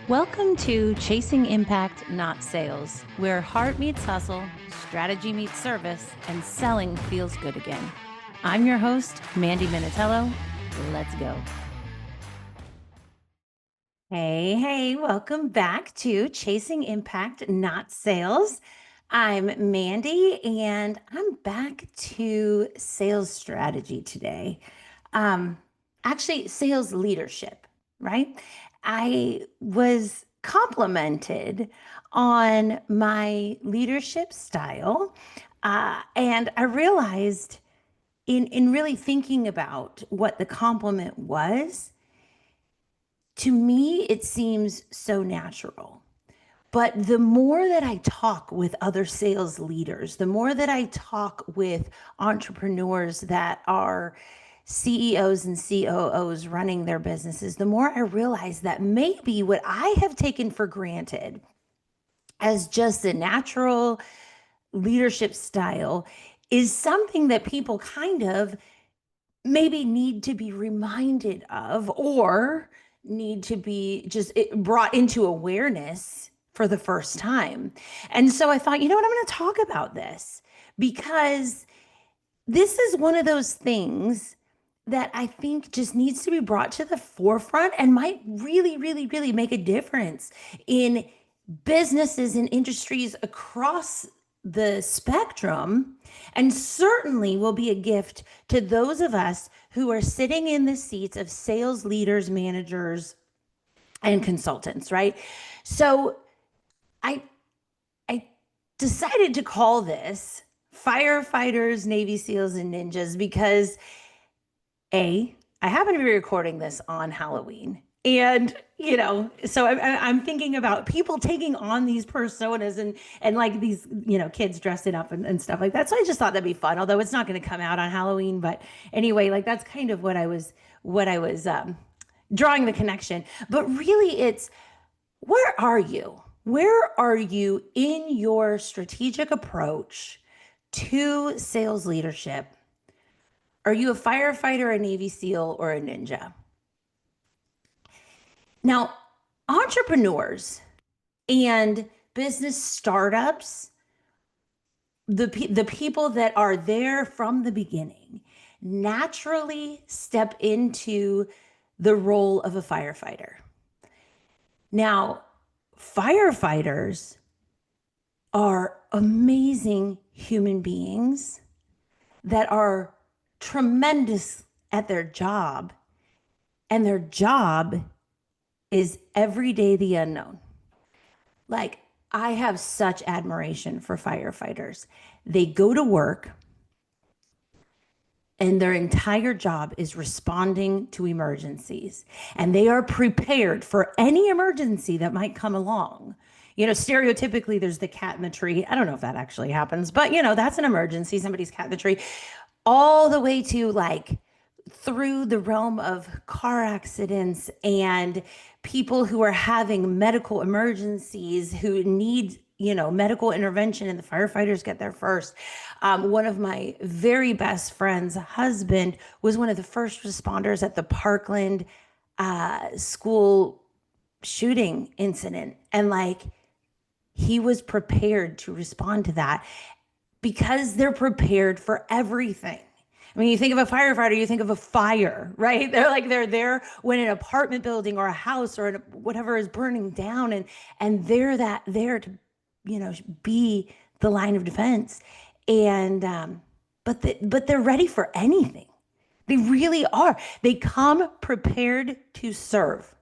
Welcome to Chasing Impact, Not Sales, where heart meets hustle, strategy meets service, and selling feels good again. I'm your host, Mandy Minatello. Let's go. Hey, welcome back to Chasing Impact, Not Sales. I'm Mandy, and I'm back to sales strategy today. Actually, sales leadership, right? I was complimented on my leadership style, and I realized in really thinking about what the compliment was, to me, it seems so natural. But the more that I talk with other sales leaders, the more that I talk with entrepreneurs that are CEOs and COOs running their businesses, the more I realize that maybe what I have taken for granted as just a natural leadership style is something that people kind of maybe need to be reminded of or need to be just brought into awareness for the first time. And so I thought, you know what, I'm going to talk about this because this is one of those things that I think just needs to be brought to the forefront and might really make a difference in businesses and industries across the spectrum, and certainly will be a gift to those of us who are sitting in the seats of sales leaders, managers, and consultants, right? So I decided to call this Firefighters, Navy SEALs, and Ninjas because I happen to be recording this on Halloween. And, so I'm thinking about people taking on these personas and like these, kids dressing up and stuff like that. So I just thought that'd be fun, although it's not going to come out on Halloween. But anyway, like that's kind of what I was drawing the connection. But really it's, where are you? Where are you in your strategic approach to sales leadership? Are you a firefighter, a Navy SEAL, or a ninja? Now, entrepreneurs and business startups, the people that are there from the beginning, naturally step into the role of a firefighter. Now, firefighters are amazing human beings that are tremendous at their job, and their job is every day the unknown. Like, I have such admiration for firefighters. They go to work and their entire job is responding to emergencies, and they are prepared for any emergency that might come along. Stereotypically, there's the cat in the tree. I don't know if that actually happens, but that's an emergency, somebody's cat in the tree, all the way to like through the realm of car accidents and people who are having medical emergencies who need medical intervention, and the firefighters get there first. One of my very best friend's husband was one of the first responders at the Parkland school shooting incident, and like he was prepared to respond to that because they're prepared for everything. I mean, you think of a firefighter, you think of a fire, right? They're there when an apartment building or a house or whatever is burning down, and they're there to, be the line of defense. And but they're ready for anything. They really are. They come prepared to serve,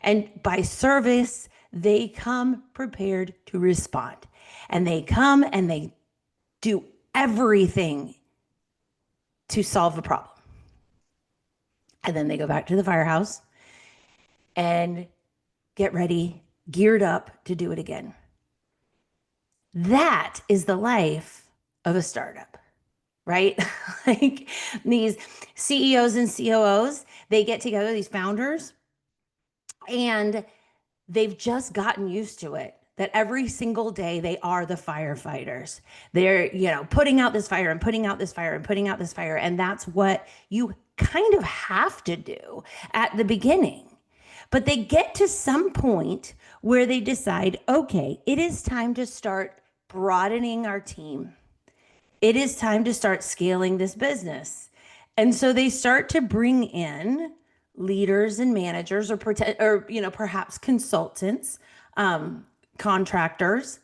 and by service, they come prepared to respond, and they come and they do everything to solve a problem. And then they go back to the firehouse and get ready, geared up to do it again. That is the life of a startup, right? Like these CEOs and COOs, they get together, these founders, and they've just gotten used to it, that every single day they are the firefighters. They're, putting out this fire and putting out this fire and putting out this fire. And that's what you kind of have to do at the beginning. But they get to some point where they decide, okay, it is time to start broadening our team. It is time to start scaling this business. And so they start to bring in leaders and managers or perhaps consultants, contractors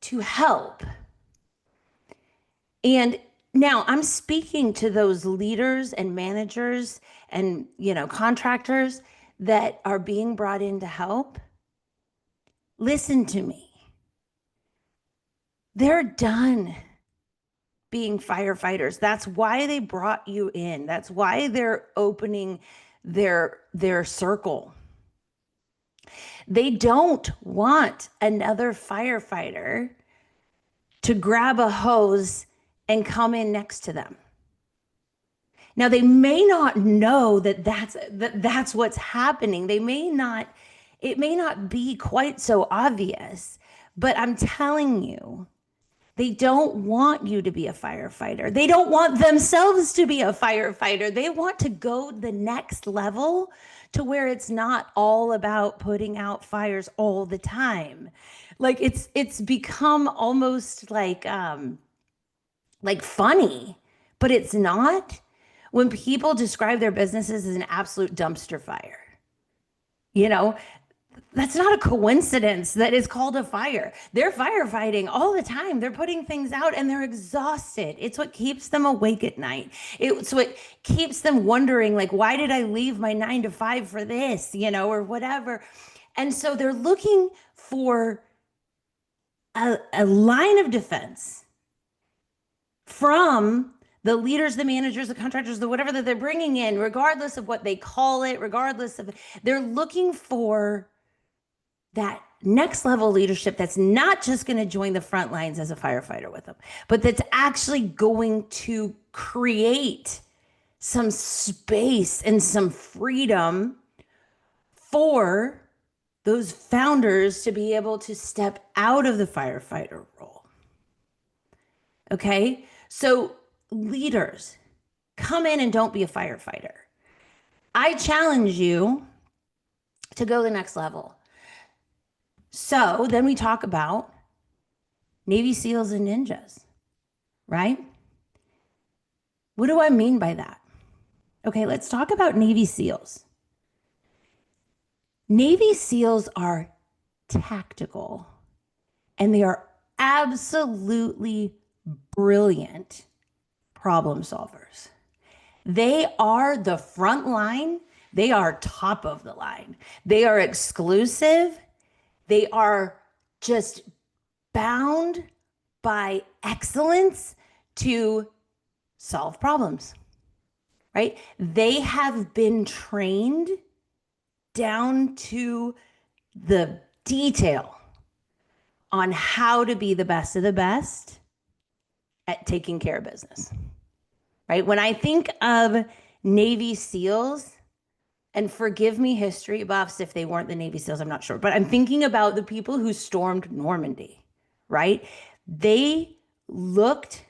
to help. And now I'm speaking to those leaders and managers and, contractors that are being brought in to help. Listen to me. They're done being firefighters. That's why they brought you in. That's why they're opening their circle. They don't want another firefighter to grab a hose and come in next to them. Now, they may not know that that's what's happening. It may not be quite so obvious, but I'm telling you, they don't want you to be a firefighter. They don't want themselves to be a firefighter. They want to go the next level to where it's not all about putting out fires all the time. Like it's become almost like funny, but it's not. When people describe their businesses as an absolute dumpster fire, that's not a coincidence that it's called a fire. They're firefighting all the time. They're putting things out and they're exhausted. It's what keeps them awake at night. It's what keeps them wondering, like, why did I leave my 9 to 5 for this, or whatever. And so they're looking for a line of defense from the leaders, the managers, the contractors, the whatever that they're bringing in, regardless of what they call it, they're looking for that next level leadership that's not just going to join the front lines as a firefighter with them, but that's actually going to create some space and some freedom for those founders to be able to step out of the firefighter role. Okay? So leaders, come in and don't be a firefighter. I challenge you to go the next level. So then we talk about Navy SEALs and ninjas, right? What do I mean by that? Okay, let's talk about Navy SEALs. Navy SEALs are tactical and they are absolutely brilliant problem solvers. They are the front line. They are top of the line. They are exclusive. They are just bound by excellence to solve problems, right? They have been trained down to the detail on how to be the best of the best at taking care of business, right? When I think of Navy SEALs, and forgive me, history buffs, if they weren't the Navy SEALs, I'm not sure. But I'm thinking about the people who stormed Normandy, right? They looked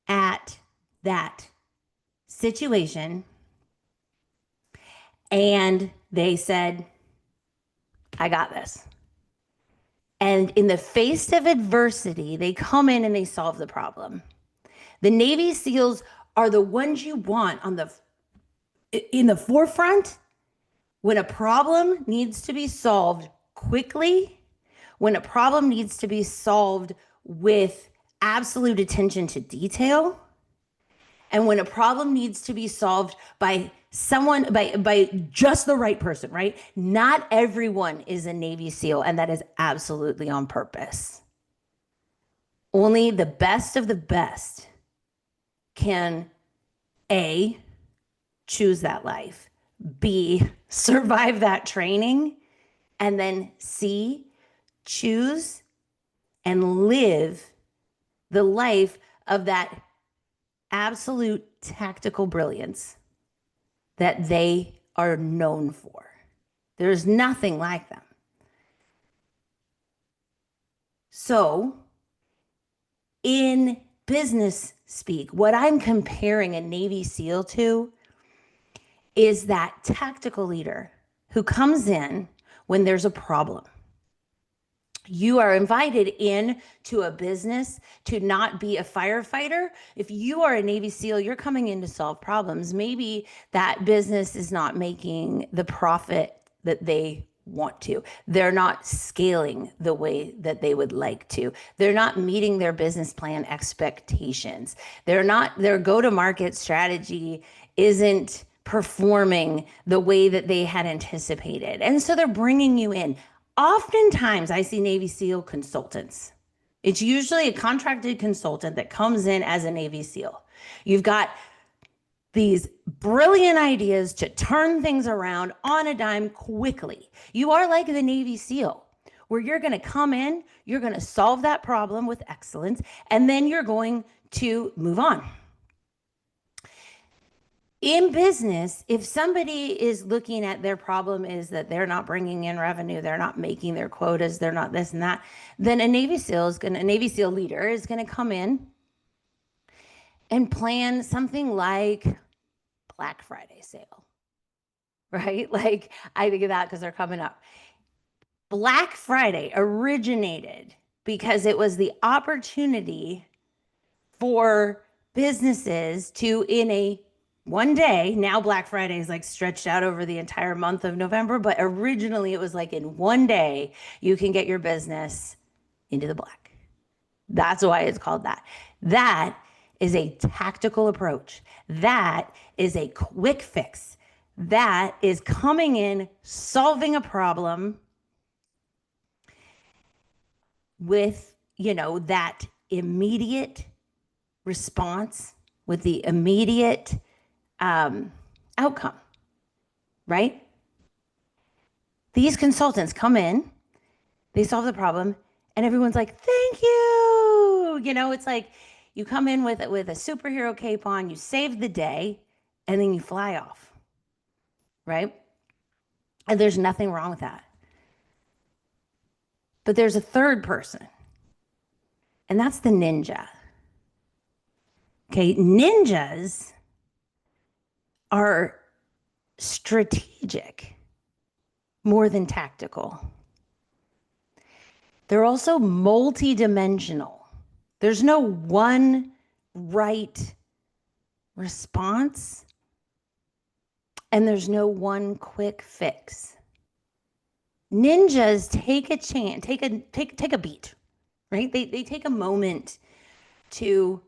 at that situation and they said, I got this. And in the face of adversity, they come in and they solve the problem. The Navy SEALs are the ones you want in the forefront when a problem needs to be solved quickly, when a problem needs to be solved with absolute attention to detail, and when a problem needs to be solved by just the right person, right? Not everyone is a Navy SEAL, and that is absolutely on purpose. Only the best of the best can A, choose that life, B, survive that training, and then C, choose and live the life of that absolute tactical brilliance that they are known for. There's nothing like them. So, in business speak, what I'm comparing a Navy SEAL to is that tactical leader who comes in when there's a problem. You are invited in to a business to not be a firefighter. If you are a Navy SEAL, you're coming in to solve problems. Maybe that business is not making the profit that they want to. They're not scaling the way that they would like to. They're not meeting their business plan expectations. Their go-to-market strategy isn't performing the way that they had anticipated. And so they're bringing you in. Oftentimes, I see Navy SEAL consultants. It's usually a contracted consultant that comes in as a Navy SEAL. You've got these brilliant ideas to turn things around on a dime quickly. You are like the Navy SEAL, where you're going to come in, you're going to solve that problem with excellence, and then you're going to move on. In business, if somebody is looking at their problem is that they're not bringing in revenue, they're not making their quotas, they're not this and that, then a Navy SEAL leader is going to come in and plan something like Black Friday sale, right? Like I think of that because they're coming up. Black Friday originated because it was the opportunity for businesses to, in a one day, now Black Friday is like stretched out over the entire month of November, but originally it was like in one day, you can get your business into the black. That's why it's called that. That is a tactical approach. That is a quick fix. That is coming in, solving a problem with, that immediate response, with the immediate outcome, right? These consultants come in, they solve the problem, and everyone's like, thank you. It's like you come in with a superhero cape on, you save the day, and then you fly off, right? And there's nothing wrong with that. But there's a third person, and that's the ninja. Okay, ninjas are strategic more than tactical. They're also multidimensional. There's no one right response, and there's no one quick fix. Ninjas take a chance, take a beat, right? They take a moment to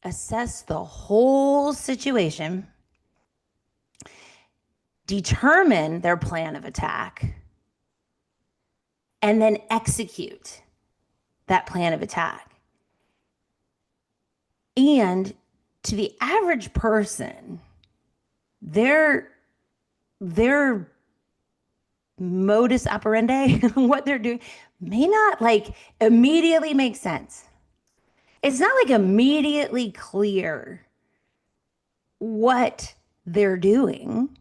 assess the whole situation, determine their plan of attack, and then execute that plan of attack. And to the average person, their modus operandi, what they're doing, may not like immediately make sense. It's not like immediately clear what they're doing.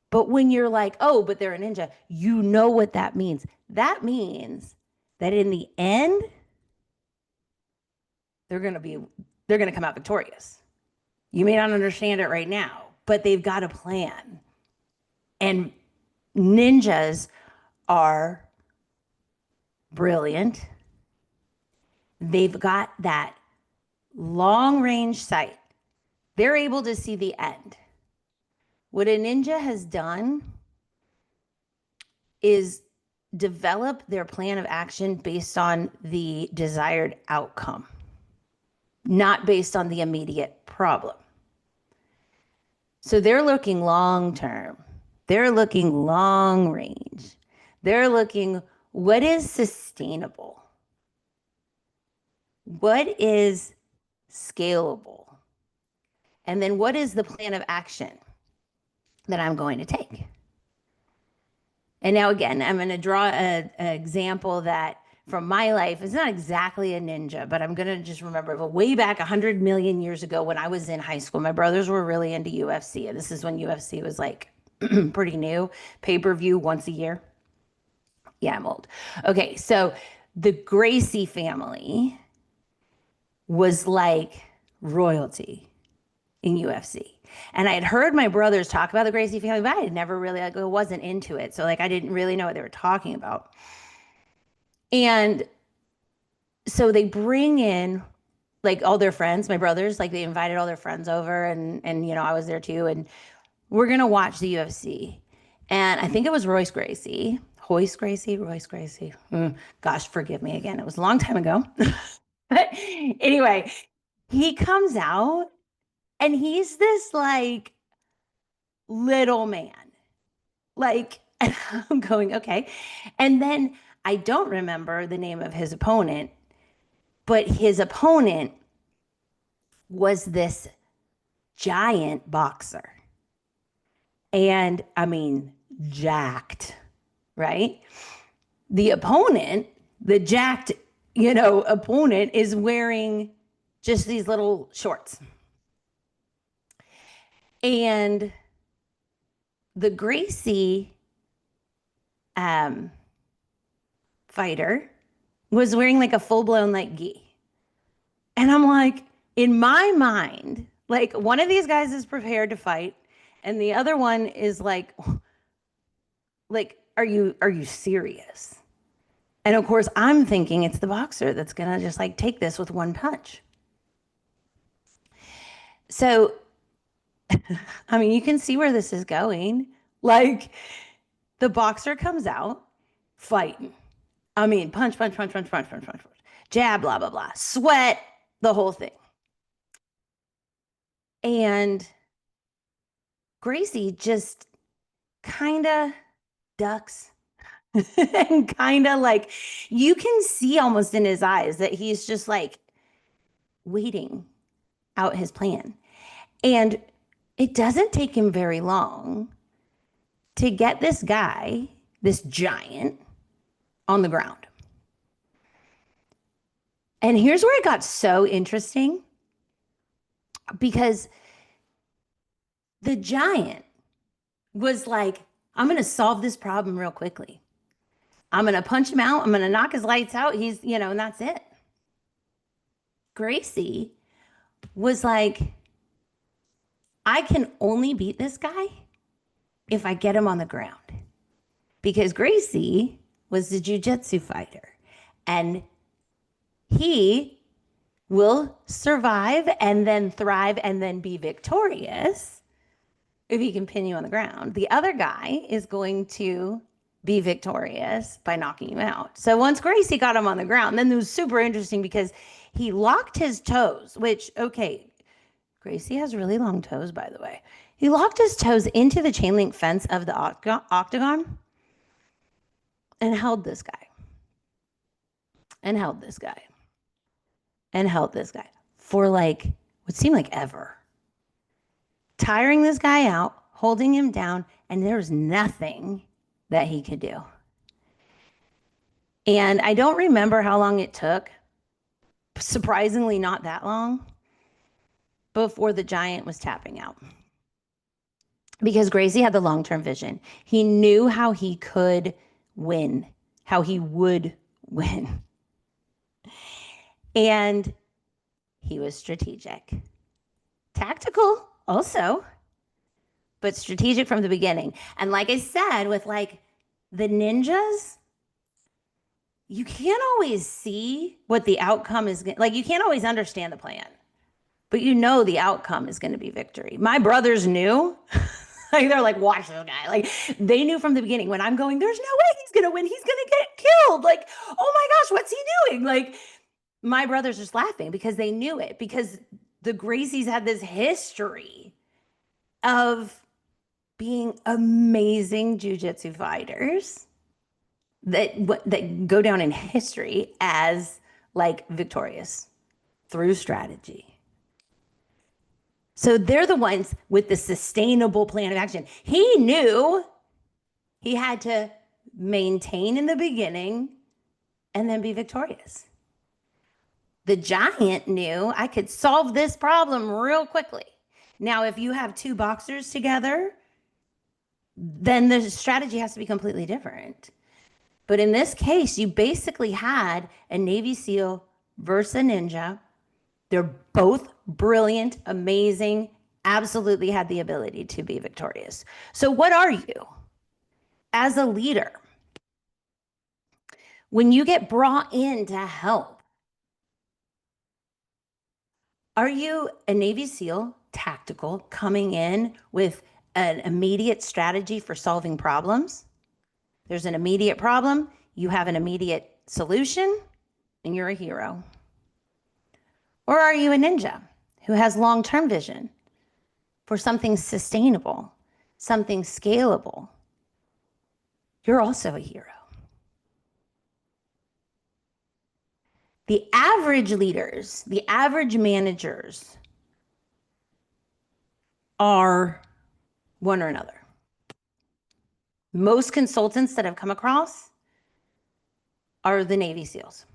But when you're like, oh, but they're a ninja, you know what that means. That means that in the end, they're going to come out victorious. You may not understand it right now, but they've got a plan. And ninjas are brilliant. They've got that long range sight. They're able to see the end. What a ninja has done is develop their plan of action based on the desired outcome, not based on the immediate problem. So they're looking long term. They're looking long range. They're looking, what is sustainable? What is scalable? And then what is the plan of action that I'm going to take? And now again, I'm going to draw an example that from my life is not exactly a ninja, but I'm going to just remember way back 100 million years ago when I was in high school, my brothers were really into UFC. And this is when UFC was like pretty new, pay-per-view once a year. Yeah, I'm old. Okay, so the Gracie family was like royalty in UFC. And I had heard my brothers talk about the Gracie family, but I had never really, like, wasn't into it. So, like, I didn't really know what they were talking about. And so they bring in like all their friends, my brothers, like they invited all their friends over, and I was there too, and we're gonna watch the UFC. And I think it was Royce Gracie. Gosh, forgive me again. It was a long time ago. But anyway, he comes out and he's this like little man. Like, I'm going, okay. And then I don't remember the name of his opponent, but his opponent was this giant boxer. And I mean, jacked, right? The opponent, the jacked, opponent is wearing just these little shorts. And the Gracie fighter was wearing like a full blown like gi. And I'm like, in my mind, like one of these guys is prepared to fight, and the other one is like, are you serious? And of course, I'm thinking it's the boxer that's gonna just like take this with one punch. So, I mean, you can see where this is going. Like, the boxer comes out fighting. I mean, punch, punch, punch, punch, punch, punch, punch, punch, jab, blah, blah, blah, sweat, the whole thing. And Gracie just kind of ducks and kind of like, you can see almost in his eyes that he's just like waiting out his plan. And it doesn't take him very long to get this guy, this giant, on the ground. And here's where it got so interesting, because the giant was like, I'm going to solve this problem real quickly. I'm going to punch him out. I'm going to knock his lights out. And that's it. Gracie was like, I can only beat this guy if I get him on the ground. Because Gracie was the jiu-jitsu fighter, and he will survive and then thrive and then be victorious if he can pin you on the ground. The other guy is going to be victorious by knocking you out. So once Gracie got him on the ground, then it was super interesting because he locked his toes, which, okay, Gracie has really long toes, by the way. He locked his toes into the chain link fence of the octagon and held this guy. And held this guy. And held this guy for like what seemed like ever. Tiring this guy out, holding him down, and there was nothing that he could do. And I don't remember how long it took. Surprisingly, not that long before the giant was tapping out. Because Gracie had the long-term vision. He knew how he could win, how he would win. And he was strategic. Tactical also, but strategic from the beginning. And like I said, with like the ninjas, you can't always see what the outcome is. Like, you can't always understand the plan, but you know the outcome is going to be victory. My brothers knew. Like, they're like, watch this guy. Like, they knew from the beginning when I'm going, there's no way he's going to win. He's going to get killed. Like, oh my gosh, what's he doing? Like, my brothers just laughing because they knew it, because the Gracies had this history of being amazing jiu-jitsu fighters that go down in history as like victorious through strategy. So they're the ones with the sustainable plan of action. He knew he had to maintain in the beginning and then be victorious. The giant knew I could solve this problem real quickly. Now, if you have two boxers together, then the strategy has to be completely different. But in this case, you basically had a Navy SEAL versus a ninja. They're both brilliant, amazing, absolutely had the ability to be victorious. So, what are you as a leader when you get brought in to help? Are you a Navy SEAL tactical coming in with an immediate strategy for solving problems? There's an immediate problem, you have an immediate solution, and you're a hero. Or are you a ninja who has long term vision for something sustainable, something scalable? You're also a hero. The average leaders, the average managers are one or another. Most consultants that I've come across are the Navy SEALs.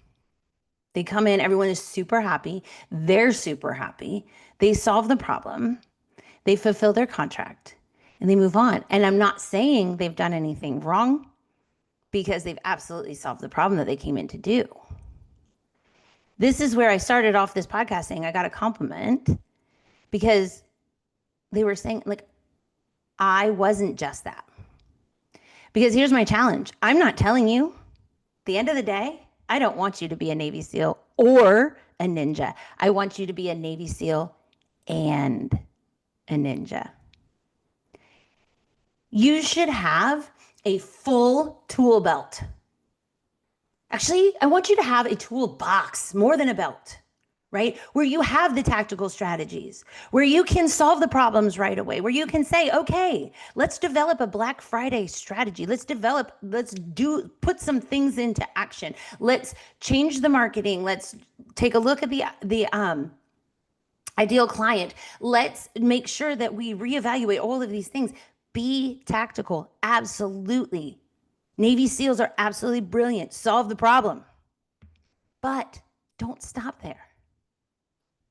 They come in, everyone is super happy. They're super happy. They solve the problem. They fulfill their contract and they move on. And I'm not saying they've done anything wrong because they've absolutely solved the problem that they came in to do. This is where I started off this podcast saying I got a compliment because they were saying, like, I wasn't just that. Because here's my challenge. I'm not telling you. At the end of the day, I don't want you to be a Navy SEAL or a ninja. I want you to be a Navy SEAL and a ninja. You should have a full tool belt. Actually, I want you to have a toolbox more than a belt, right? Where you have the tactical strategies, where you can solve the problems right away, where you can say, okay, let's develop a Black Friday strategy. Put some things into action. Let's change the marketing. Let's take a look at the ideal client. Let's make sure that we reevaluate all of these things. Be tactical. Absolutely. Navy SEALs are absolutely brilliant. Solve the problem. But don't stop there.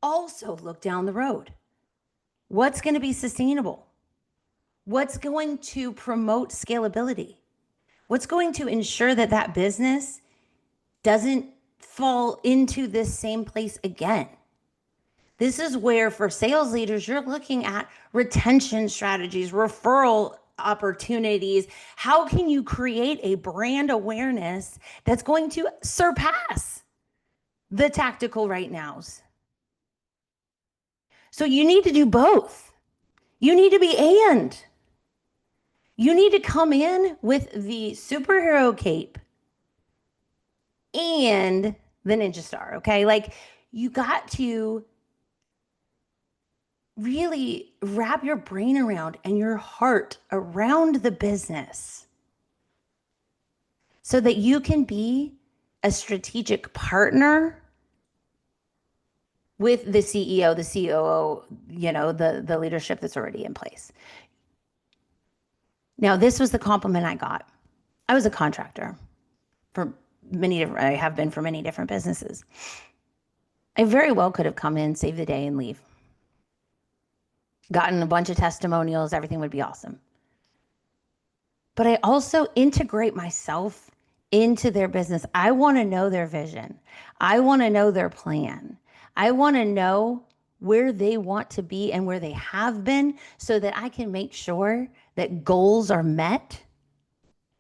Also look down the road. What's going to be sustainable? What's going to promote scalability? What's going to ensure that that business doesn't fall into this same place again? This is where, for sales leaders, you're looking at retention strategies, referral opportunities. How can you create a brand awareness that's going to surpass the tactical right nows? So you need to do both. You need to be and. You need to come in with the superhero cape and the ninja star, okay? Like, you got to really wrap your brain around and your heart around the business so that you can be a strategic partner with the CEO, the COO, the leadership that's already in place. Now, this was the compliment I got. I was a contractor I have been for many different businesses. I very well could have come in, saved the day, and leave. Gotten a bunch of testimonials, everything would be awesome. But I also integrate myself into their business. I want to know their vision. I want to know their plan. I want to know where they want to be and where they have been so that I can make sure that goals are met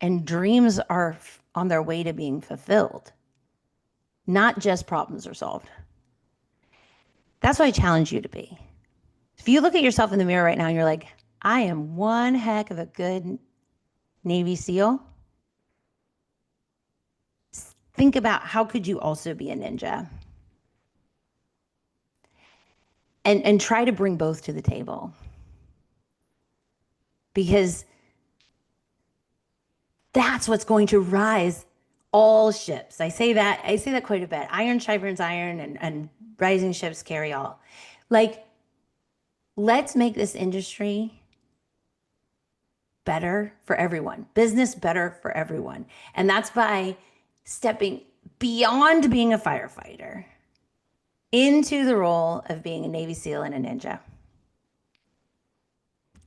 and dreams are on their way to being fulfilled, not just problems are solved. That's what I challenge you to be. If you look at yourself in the mirror right now and you're like, I am one heck of a good Navy SEAL, think about how could you also be a ninja? And try to bring both to the table. Because that's what's going to rise all ships. I say that quite a bit. Iron sharpens iron and rising ships carry all. Like, let's make this industry better for everyone, business better for everyone. And that's by stepping beyond being a firefighter into the role of being a Navy SEAL and a ninja.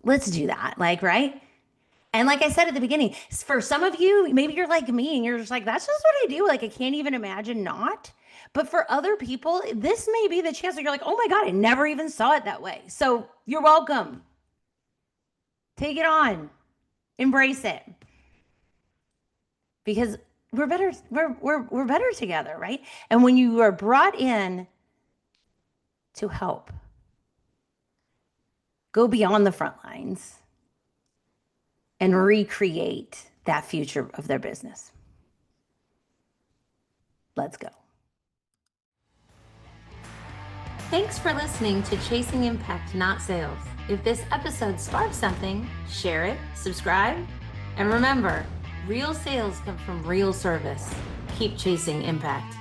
Let's do that, right? And like I said at the beginning, for some of you, maybe you're like me and you're just like, that's just what I do. Like, I can't even imagine not. But for other people, this may be the chance where you're like, oh my God, I never even saw it that way. So you're welcome. Take it on, embrace it. Because we're better, we're better together, right? And when you are brought in to help, go beyond the front lines and recreate that future of their business. Let's go. Thanks for listening to Chasing Impact, Not Sales. If this episode sparked something, share it, subscribe, and remember, real sales come from real service. Keep chasing impact.